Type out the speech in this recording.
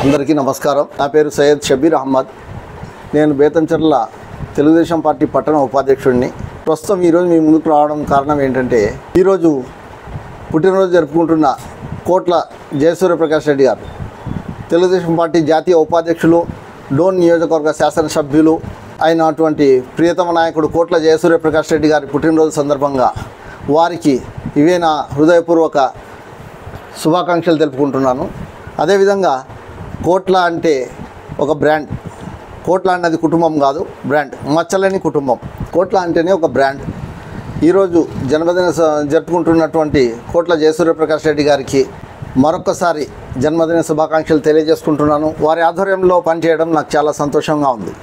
అందరికీ నమస్కారం. నా పేరు సయ్యద్ షబీర్ అహ్మద్. నేను బేతంచెర్ల తెలుగుదేశం పార్టీ పట్టణ ఉపాధ్యక్షుడిని. ప్రస్తుతం ఈరోజు మీ ముందుకు రావడం కారణం ఏంటంటే, ఈరోజు పుట్టినరోజు జరుపుకుంటున్న కోట్ల జయసూర్యప్రకాష్ రెడ్డి గారు, తెలుగుదేశం పార్టీ జాతీయ ఉపాధ్యక్షులు, డోన్ నియోజకవర్గ శాసనసభ్యులు అయినటువంటి ప్రియతమ నాయకుడు కోట్ల జయసూర్యప్రకాష్ రెడ్డి గారి పుట్టినరోజు సందర్భంగా వారికి ఇవే నా హృదయపూర్వక శుభాకాంక్షలు తెలుపుకుంటున్నాను. అదేవిధంగా కోట్ల అంటే ఒక బ్రాండ్. కోట్ల అన్నది కుటుంబం కాదు, బ్రాండ్. మచ్చలేని కుటుంబం. కోట్ల అంటేనే ఒక బ్రాండ్. ఈరోజు జన్మదిన జరుపుకుంటున్నటువంటి కోట్ల జయసూర్యప్రకాష్ రెడ్డి గారికి మరొకసారి జన్మదిన శుభాకాంక్షలు తెలియజేసుకుంటున్నాను. వారి ఆధ్వర్యంలో పనిచేయడం నాకు చాలా సంతోషంగా ఉంది.